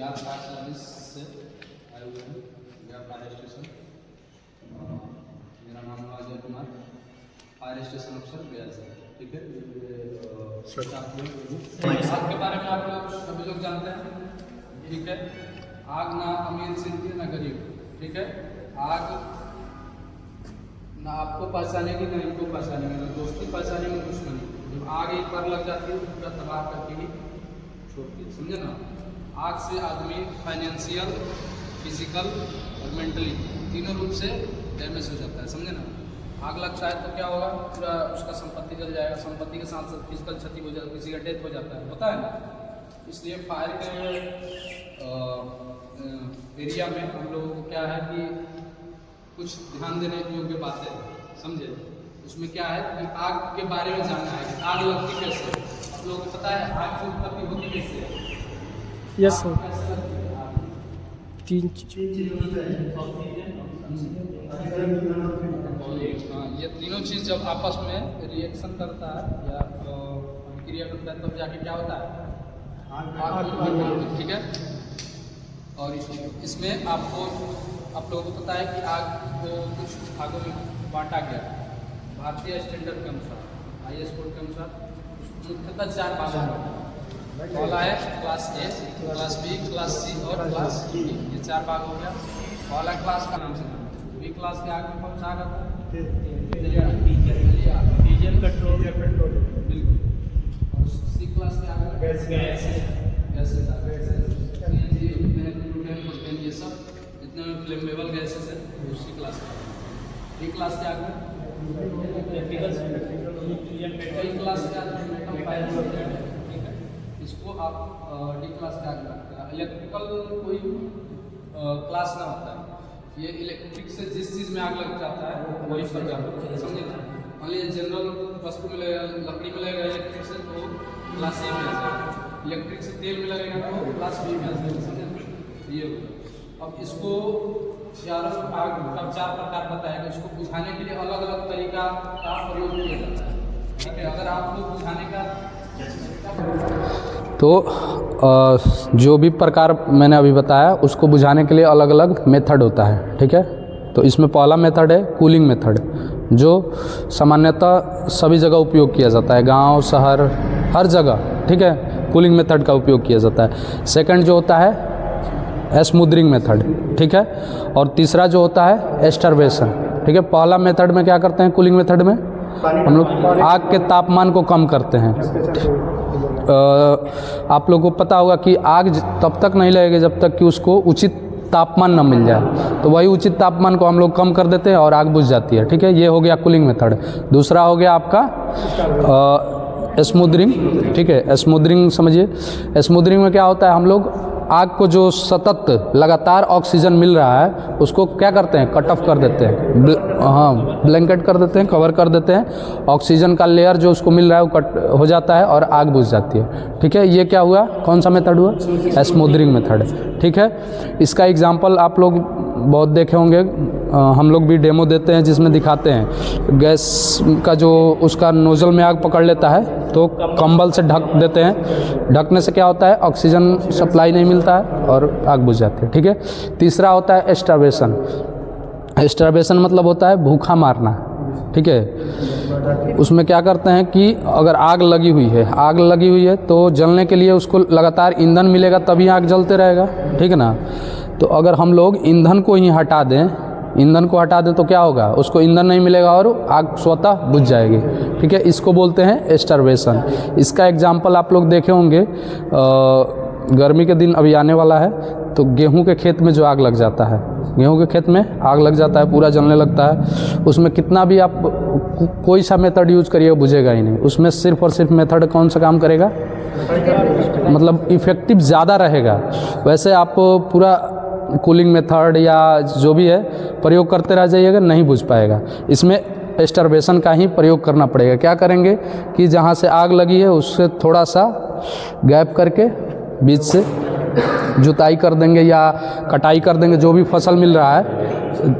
Bihar fire service से आए हुए हैं बिहार फायर स्टेशन। मेरा नाम है अजय कुमार, फायर स्टेशन अफसर बिहार से। ठीक है, आग के बारे में आप लोग सभी लोग जानते हैं। ठीक है, आग ना अमीर से ना गरीब। ठीक है, आग ना आपको पहचानेगी ना इनको पहचानेगी, ना दोस्ती पहचानेगी दुश्मनी। जब आग एक बार लग जाती है तो पूरा तबाह करके ही छोड़ती है, समझे ना। आग से आदमी फाइनेंशियल, फिजिकल और मेंटली तीनों रूप से डैमेज हो जाता है, समझे ना। आग लगता है तो क्या होगा, पूरा उसका संपत्ति जल जाएगा, संपत्ति के साथ साथ फिजिकल क्षति हो जाती है, किसी का डेथ हो जाता है, होता है ना। इसलिए फायर के एरिया में हम लोगों को क्या है कि कुछ ध्यान देने योग्य बातें हैं, समझे। उसमें क्या है कि आग के बारे में जानना है कि आग लगती कैसे। आप लोगों को पता है आग की उत्पत्ति होती कैसे है? Yes sir. तीन ये तीनों चीज़ जब आपस में रिएक्शन करता है या क्रिया करता है तब जाके क्या होता है, आग। ठीक है, और इसमें आप लोगों को पता है कि आग को कुछ भागों में बांटा गया भारतीय स्टैंडर्ड के अनुसार, IS कोड के अनुसार मुख्यतः 4 भागों में। पहला है class A, class B, class C और क्लास डी। ये 4 भाग हो गया। पहला क्लास का नाम से बी क्लास के आगे कौन सा आता है? Diesel petrol. बिल्कुल। और सी क्लास के आगे गैसेस, ये सब जितने में फ्लेमेबल गैसेस है वो सी क्लास का। डी क्लास के आगे क्लास के आगे इसको आप डी क्लास का आगे रखते हैं। इलेक्ट्रिकल कोई क्लास ना होता है, ये इलेक्ट्रिक से जिस चीज़ में आग लग जाता है वही सब जाता है, समझे। मान लीजिए जनरल वस्तु में लगेगा, लकड़ी में लगेगा इलेक्ट्रिक से तो क्लास ए में आ जाएगा, इलेक्ट्रिक से तेल में लगेगा तो क्लास बी में आ जाएगा, समझे। ये अब इसको चारों आग का 4 प्रकार बताएगा। इसको बुझाने के लिए अलग अलग तरीका का प्रयोग किया जाता है। ठीक है, अगर आप लोग बुझाने का तो जो भी प्रकार मैंने अभी बताया उसको बुझाने के लिए अलग अलग मेथड होता है। ठीक है, तो इसमें पहला मेथड है कूलिंग मेथड, जो सामान्यतः सभी जगह उपयोग किया जाता है, गांव शहर हर जगह। ठीक है, कूलिंग मेथड का उपयोग किया जाता है। सेकंड जो होता है स्मूदरिंग मेथड। ठीक है, और तीसरा जो होता है एस्टरवेशन। ठीक है, पहला मेथड में क्या करते हैं, कूलिंग मेथड में हम लोग आग के तापमान को कम करते हैं। आप लोगों को पता होगा कि आग तब तक नहीं लगेगी जब तक कि उसको उचित तापमान न मिल जाए, तो वही उचित तापमान को हम लोग कम कर देते हैं और आग बुझ जाती है। ठीक है, ये हो गया कूलिंग मेथड। दूसरा हो गया आपका स्मूदरिंग। ठीक है, स्मूदरिंग समझिए। स्मूदरिंग में क्या होता है, हम लोग आग को जो सतत लगातार ऑक्सीजन मिल रहा है उसको क्या करते हैं, कट ऑफ कर देते हैं। ब्लैंकेट कर देते हैं, कवर कर देते हैं। ऑक्सीजन का लेयर जो उसको मिल रहा है वो कट हो जाता है और आग बुझ जाती है। ठीक है, ये क्या हुआ, कौन सा मेथड हुआ, स्मूदरिंग मेथड। ठीक है, इसका एग्जांपल आप लोग बहुत देखे होंगे, हम लोग भी डेमो देते हैं जिसमें दिखाते हैं गैस का जो उसका नोजल में आग पकड़ लेता है तो कंबल से ढक देते हैं। ढकने से क्या होता है, ऑक्सीजन सप्लाई नहीं मिलता है और आग बुझ जाती है। ठीक है, तीसरा होता है स्टार्वेशन। स्टार्वेशन मतलब होता है भूखा मारना। ठीक है, उसमें क्या करते हैं कि अगर आग लगी हुई है तो जलने के लिए उसको लगातार ईंधन मिलेगा तभी आग जलते रहेगा। ठीक है ना, तो अगर हम लोग ईंधन को हटा दें तो क्या होगा, उसको ईंधन नहीं मिलेगा और आग स्वतः बुझ जाएगी। ठीक है, इसको बोलते हैं स्टार्वेशन। इसका एग्जाम्पल आप लोग देखे होंगे, गर्मी के दिन अभी आने वाला है तो गेहूं के खेत में जो आग लग जाता है, गेहूं के खेत में आग लग जाता है, पूरा जलने लगता है। उसमें कितना भी आप कोई सा मेथड यूज करिए बुझेगा ही नहीं। उसमें सिर्फ और सिर्फ मेथड कौन सा काम करेगा, मतलब इफ़ेक्टिव ज़्यादा रहेगा। वैसे आप पूरा कूलिंग मेथड या जो भी है प्रयोग करते रह जाइएगा, नहीं बुझ पाएगा। इसमें स्टार्वेशन का ही प्रयोग करना पड़ेगा। क्या करेंगे कि जहाँ से आग लगी है उससे थोड़ा सा गैप करके बीच से जुताई कर देंगे या कटाई कर देंगे, जो भी फसल मिल रहा है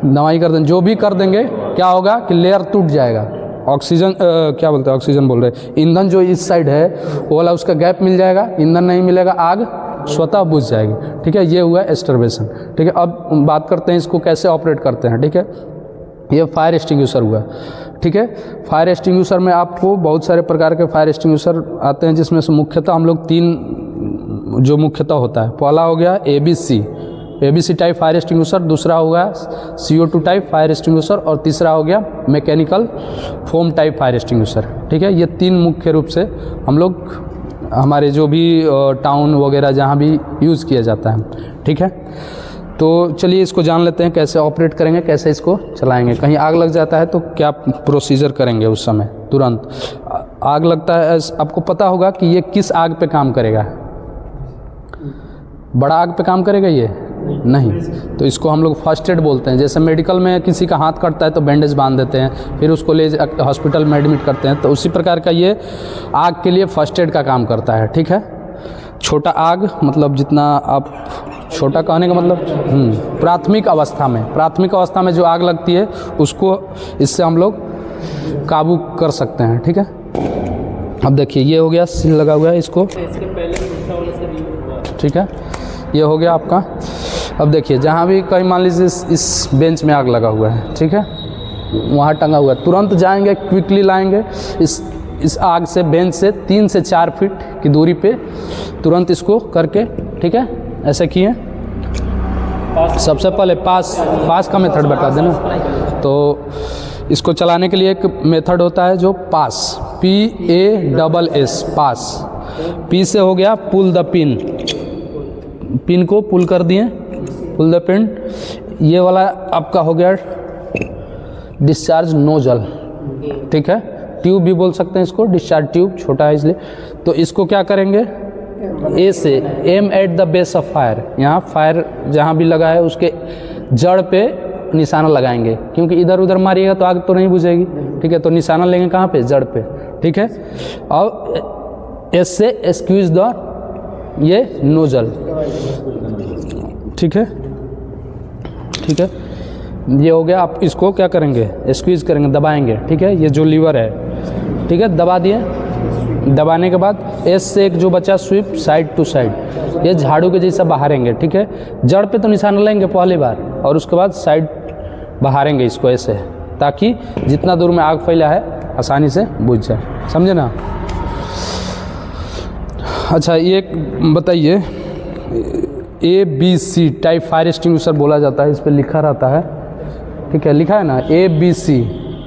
दवाई कर देंगे, जो भी कर देंगे, क्या होगा कि लेयर टूट जाएगा। ऑक्सीजन क्या बोलते हैं, ऑक्सीजन बोल रहे हैं, ईंधन जो इस साइड है वो वाला उसका गैप मिल जाएगा, ईंधन नहीं मिलेगा, आग स्वतः बुझ जाएगी। ठीक है, ये हुआ एस्टरबेशन। ठीक है, अब बात करते हैं इसको कैसे ऑपरेट करते हैं। ठीक है, ये फायर एक्सटिंग्विशर हुआ। ठीक है, फायर एक्सटिंग्विशर में आपको बहुत सारे प्रकार के फायर एक्सटिंग्विशर आते हैं, जिसमें से मुख्यतः हम लोग 3 जो मुख्यतः होता है, पहला हो गया ABC टाइप फायर एक्सटिंग्विशर, दूसरा हो गया CO2 टाइप फायर एक्सटिंग्विशर और तीसरा हो गया mechanical foam type fire extinguisher. ठीक है, ये 3 मुख्य रूप से हम लोग हमारे जो भी टाउन वगैरह जहाँ भी यूज़ किया जाता है। ठीक है, तो चलिए इसको जान लेते हैं कैसे ऑपरेट करेंगे, कैसे इसको चलाएंगे। कहीं आग लग जाता है तो क्या प्रोसीजर करेंगे उस समय। तुरंत आग लगता है, आपको पता होगा कि ये किस आग पे काम करेगा। बड़ा आग पे काम करेगा ये नहीं, तो इसको हम लोग फर्स्ट एड बोलते हैं। जैसे मेडिकल में किसी का हाथ कटता है तो बैंडेज बांध देते हैं, फिर उसको ले हॉस्पिटल में एडमिट करते हैं, तो उसी प्रकार का ये आग के लिए फर्स्ट एड का काम करता है। ठीक है, छोटा आग मतलब जितना आप छोटा कहने का मतलब प्राथमिक अवस्था में जो आग लगती है उसको इससे हम लोग काबू कर सकते हैं। ठीक है, अब देखिए ये हो गया, सील लगा हुआ है इसको। ठीक है, ये हो गया आपका। अब देखिए जहाँ भी कहीं मान लीजिए इस बेंच में आग लगा हुआ है, ठीक है, वहाँ टंगा हुआ है, तुरंत जाएंगे, क्विकली लाएंगे इस आग से, बेंच से 3 से 4 फीट की दूरी पे तुरंत इसको करके, ठीक है, ऐसे किए। सबसे पहले पास का मेथड बता देना। तो इसको चलाने के लिए एक मेथड होता है जो पास, PASS, पास। P से हो गया पुल द पिन को पुल कर दिए, पुल द पिन। ये वाला आपका हो गया डिस्चार्ज नोजल। ठीक है, ट्यूब भी बोल सकते हैं इसको, डिस्चार्ज ट्यूब, छोटा है इसलिए। तो इसको क्या करेंगे, A से aim at the base of fire, यहाँ फायर जहाँ भी लगा है उसके जड़ पे निशाना लगाएंगे, क्योंकि इधर उधर मारिएगा तो आग तो नहीं बुझेगी। ठीक है, तो निशाना लेंगे कहाँ पे, जड़ पे। ठीक है, और S से एक्सक्यूज द ये नोजल। ठीक है, ठीक है, ये हो गया। आप इसको क्या करेंगे, स्क्वीज करेंगे, दबाएंगे। ठीक है, ये जो लीवर है, ठीक है, दबा दिए। दबाने के बाद S से एक जो बचा स्वीप साइड टू साइड, ये झाड़ू के जैसा बहारेंगे। ठीक है, जड़ पे तो निशाना लेंगे पहली बार, और उसके बाद साइड बहारेंगे इसको ऐसे, ताकि जितना दूर में आग फैला है आसानी से बुझ जाए। समझे ना। अच्छा, ये बताइए, ABC टाइप फायर एक्सटिंग्विशर बोला जाता है, इस पर लिखा रहता है। ठीक है, लिखा है ना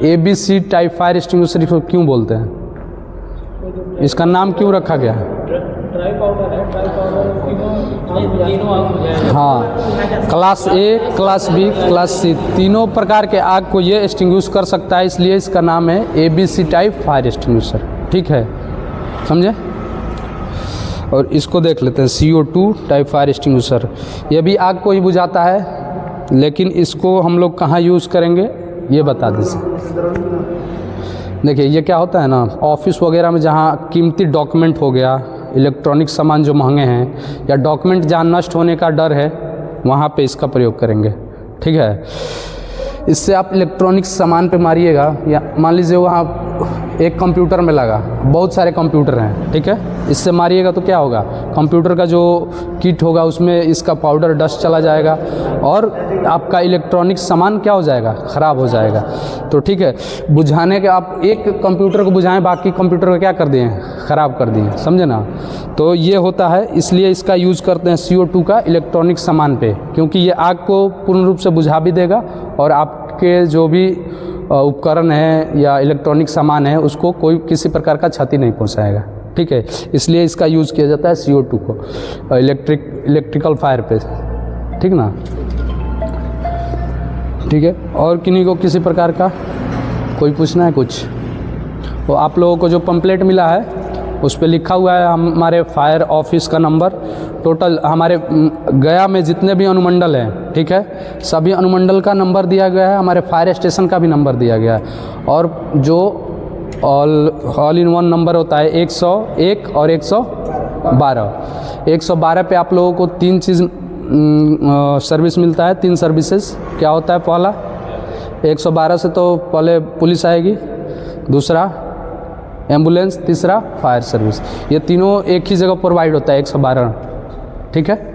ABC टाइप फायर एक्सटिंग्विशर इसको क्यों बोलते हैं, इसका नाम क्यों रखा गया है? हाँ, class A, class B, class C, तीनों प्रकार के आग को ये एक्सटिंग्विश कर सकता है, इसलिए इसका नाम है ABC टाइप फायर एक्सटिंग्विशर। ठीक है, समझे। और इसको देख लेते हैं, CO2 टाइप फायर एक्सटिंग्विशर। ये भी आग को ही बुझाता है, लेकिन इसको हम लोग कहाँ यूज़ करेंगे ये बता दीजिए। देखिए ये क्या होता है ना, ऑफिस वगैरह में जहाँ कीमती डॉक्यूमेंट हो गया, इलेक्ट्रॉनिक सामान जो महंगे हैं, या डॉक्यूमेंट जहाँ नष्ट होने का डर है, वहाँ पे इसका प्रयोग करेंगे। ठीक है, इससे आप इलेक्ट्रॉनिक सामान पे मारिएगा, या मान लीजिए वहाँ एक कंप्यूटर में लगा, बहुत सारे कंप्यूटर हैं, ठीक है, इससे मारिएगा तो क्या होगा, कंप्यूटर का जो किट होगा उसमें इसका पाउडर डस्ट चला जाएगा और आपका इलेक्ट्रॉनिक सामान क्या हो जाएगा, ख़राब हो जाएगा। तो ठीक है, बुझाने के आप एक कंप्यूटर को बुझाएं, बाकी कंप्यूटर को क्या कर दिए, ख़राब कर दिए, समझे ना। तो ये होता है, इसलिए इसका यूज़ करते हैं CO2 का इलेक्ट्रॉनिक सामान पे, क्योंकि ये आग को पूर्ण रूप से बुझा भी देगा और आपके जो भी उपकरण है या इलेक्ट्रॉनिक सामान है उसको कोई किसी प्रकार का क्षति नहीं पहुंचाएगा। ठीक है, इसलिए इसका यूज़ किया जाता है CO2 को इलेक्ट्रिकल फायर पे। ठीक ना। ठीक है, और किन्हीं को किसी प्रकार का कोई पूछना है कुछ? तो आप लोगों को जो पंपलेट मिला है उस पर लिखा हुआ है हमारे फायर ऑफिस का नंबर, टोटल हमारे गया में जितने भी अनुमंडल हैं, ठीक है, सभी अनुमंडल का नंबर दिया गया है, हमारे फायर स्टेशन का भी नंबर दिया गया है, और जो ऑल इन वन नंबर होता है 101 और 112। 112 पे आप लोगों को 3 चीज़ सर्विस मिलता है, 3 सर्विसेज। क्या होता है, पहला 112 से तो पहले पुलिस आएगी, दूसरा एम्बुलेंस, तीसरा फायर सर्विस। ये तीनों एक ही जगह प्रोवाइड होता है 112। ठीक है।